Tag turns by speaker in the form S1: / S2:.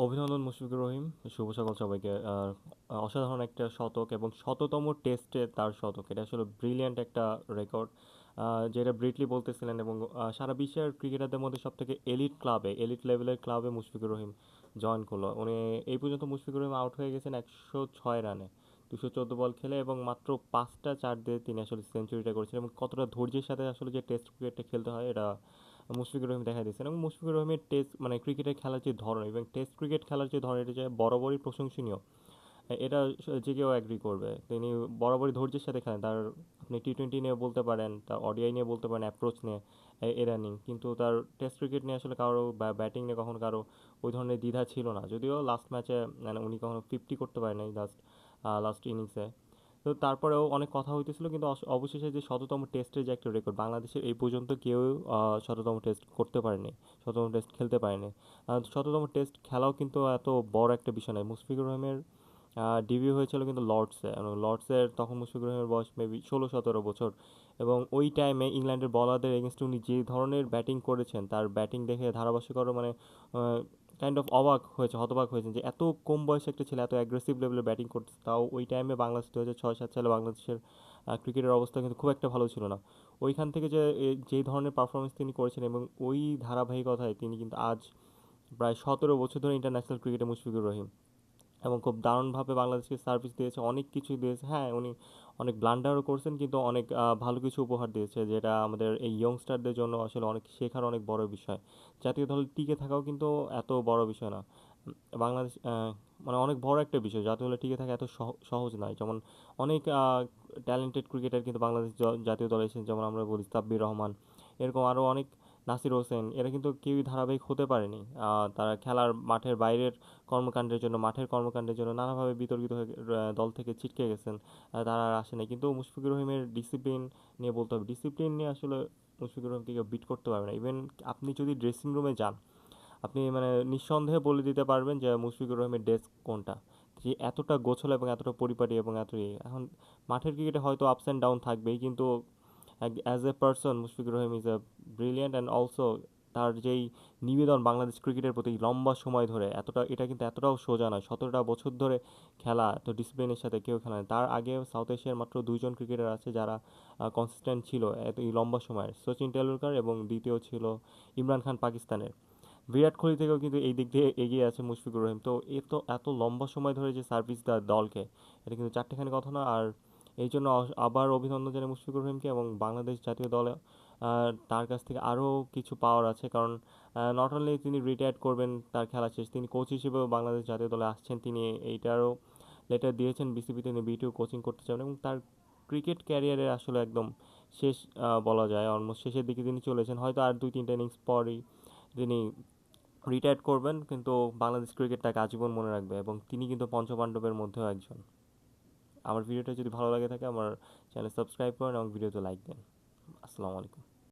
S1: অভিনন্দন মুশফিকুর রহিম। শুভ সকাল সবাইকে। অসাধারণ একটা শতক এবং শততম টেস্টে তার শতক, এটা আসলে ব্রিলিয়ান্ট একটা রেকর্ড, যেটা ব্রিটলি বলতেছিলেন। এবং সারা বিশ্বের ক্রিকেটারদের মধ্যে সবথেকে এলিট লেভেলের ক্লাবে মুশফিকুর রহিম জয়েন করলো। উনি এই পর্যন্ত মুশফিকুর রহিম আউট হয়ে গেছেন 106 রানে, 214 বল খেলে, এবং মাত্র 5টা চার দিয়ে তিনি আসলে সেঞ্চুরিটা করেছেন। এবং কতটা ধৈর্যের সাথে আসলে যে টেস্ট ক্রিকেটটা খেলতে হয়, এটা মুশফিকুর রহিম দেখা দিয়েছেন। এবং মুশফিকুর রহিমের টেস্ট মানে ক্রিকেটের খেলার যে ধরন এবং টেস্ট ক্রিকেট খেলার যে ধরন, এটা যে বরাবরই প্রশংসনীয়। এটা যে কেউ অ্যাগ্রি করবে। তিনি বরাবরই ধৈর্যের সাথে খেলেন। তার আপনি টি-টোয়েন্টি নিয়ে বলতে পারেন, তার ওডিআই নিয়ে বলতে পারেন, অ্যাপ্রোচ নিয়ে, রানিং, কিন্তু তার টেস্ট ক্রিকেট নিয়ে আসলে কারো বা ব্যাটিং নিয়ে কখনো কারো ওই ধরনের দ্বিধা ছিল না। যদিও লাস্ট ম্যাচে মানে উনি কখনো 50 করতে পারেন লাস্ট ইনিংসে। তো তারপরেও অনেক কথা হইতেছিল, কিন্তু অবশেষে যে শততম টেস্টের যে একটা রেকর্ড, বাংলাদেশের এই পর্যন্ত কেউ শততম টেস্ট করতে পারেনি, শততম টেস্ট খেলতে পারেনি। শততম টেস্ট খেলাও কিন্তু এত বড় একটা বিষয় নয়। মুশফিকুর রহিমের ডেবিউ হয়েছিল কিন্তু লর্ডসে, এবং লর্ডসের তখন মুশফিকুর রহিমের বয়স মেবি 16-17 বছর। এবং ওই টাইমে ইংল্যান্ডের বলারদের এগেনস্টে উনি যে ধরনের ব্যাটিং করেছেন, তার ব্যাটিং দেখে ধারাভাষ্যকারও মানে কাইন্ড অফ হতবাক হয়েছেন যে এত কম বয়সে একটা ছেলে এত অ্যাগ্রেসিভ লেভেলে ব্যাটিং করছে। তাও ওই টাইমে বাংলাদেশ 2006-07 সালে বাংলাদেশের ক্রিকেটের অবস্থা কিন্তু খুব একটা ভালো ছিল না। ওইখান থেকে যেই ধরনের পারফরমেন্স তিনি করেছেন, এবং ওই ধারাবাহিকতায় তিনি কিন্তু আজ প্রায় 17 বছর ধরে ইন্টারন্যাশনাল ক্রিকেটে মুশফিকুর রহিম, এবং খুব দারুণভাবে বাংলাদেশকে সার্ভিস দিয়েছে, অনেক কিছুই দিয়েছে। হ্যাঁ, উনি অনেক ব্লান্ডারও করছেন, কিন্তু অনেক ভালো কিছু উপহার দিয়েছে, যেটা আমাদের এই ইয়ংস্টারদের জন্য আসলে অনেক শেখার অনেক বড় বিষয়। জাতীয় দলে টিকে থাকাও কিন্তু এত বড় বিষয় না। বাংলাদেশ মানে অনেক বড় একটা বিষয়, জাতীয় দলে টিকে থাকা এত সহজ নয়। যেমন অনেক ট্যালেন্টেড ক্রিকেটার কিন্তু বাংলাদেশ জাতীয় দলে এসেছেন, যেমন আমরা বলি সাব্বির রহমান, এরকম আরও অনেক, নাসির হোসেন, এরা কিন্তু কেউই ধারাবাহিক হতে পারেনি। তারা খেলার মাঠের বাইরের কর্মকাণ্ডের জন্য, মাঠের কর্মকাণ্ডের জন্য নানাভাবে বিতর্কিত হয়ে দল থেকে ছিটকে গেছেন। তারা আর আসে নাই। কিন্তু মুশফিকুর রহিমের ডিসিপ্লিন নিয়ে বলতে হবে, ডিসিপ্লিন নিয়ে আসলে মুশফিকুর রহিমকে কেউ বিট করতে পারবে না। ইভেন আপনি যদি ড্রেসিং রুমে যান, আপনি মানে নিঃসন্দেহে বলে দিতে পারবেন যে মুশফিকুর রহিমের ডেস্ক কোনটা। যে এতটা গোছালো এবং এতটা পরিপাটি এবং এত এখন মাঠের ক্রিকেটে হয়তো আপস অ্যান্ড ডাউন থাকবেই, কিন্তু as a person Mushfiqur Rahim is a brilliant. And also তার যেই নিবেদন বাংলাদেশ ক্রিকেটের প্রতি লম্বা সময় ধরে, এটা কিন্তু এতটাও সোজা নয়। 17টা বছর ধরে খেলা, এত ডিসিপ্লিনের সাথে কেউ খেলা নেয়। তার আগে সাউথ এশিয়ার মাত্র 2জন ক্রিকেটার আছে যারা কনসিস্টেন্ট ছিল এত এই লম্বা সময়ের, সচিন টেন্ডুলকার, এবং দ্বিতীয় ছিল ইমরান খান পাকিস্তানের। বিরাট কোহলি থেকেও কিন্তু এই দিক দিয়ে এগিয়ে আছে মুশফিকুর রহিম। তো এত লম্বা সময় ধরে যে সার্ভিস দেয় দলকে, এটা কিন্তু চারটেখানি কথা না। আর এই জন্য আবার অভিনন্দন জানাই মুশফিকুর রহিমকে, এবং বাংলাদেশ জাতীয় দলে তার কাছ থেকে আরও কিছু পাওয়ার আছে। কারণ নট অনলি তিনি রিটায়ার্ড করবেন তার খেলা শেষ, তিনি কোচ হিসেবেও বাংলাদেশ জাতীয় দলে আসছেন। তিনি এইটারও লেটার দিয়েছেন বিসিবিতে, তিনি বিটিও কোচিং করতে চান, এবং তার ক্রিকেট ক্যারিয়ারের আসলে একদম শেষ বলা যায়, অলমোস্ট শেষের দিকে তিনি চলেছেন। হয়তো আর 2-3টা ইনিংস পরই তিনি রিটায়ার্ড করবেন, কিন্তু বাংলাদেশ ক্রিকেট তাকে আজীবন মনে রাখবে, এবং তিনি কিন্তু পঞ্চপাণ্ডবের মধ্যেও একজন। আমার ভিডিওটা যদি ভালো লাগে থাকে, আমার চ্যানেল সাবস্ক্রাইব করেন এবং ভিডিওতে লাইক দেন। আসসালামু আলাইকুম।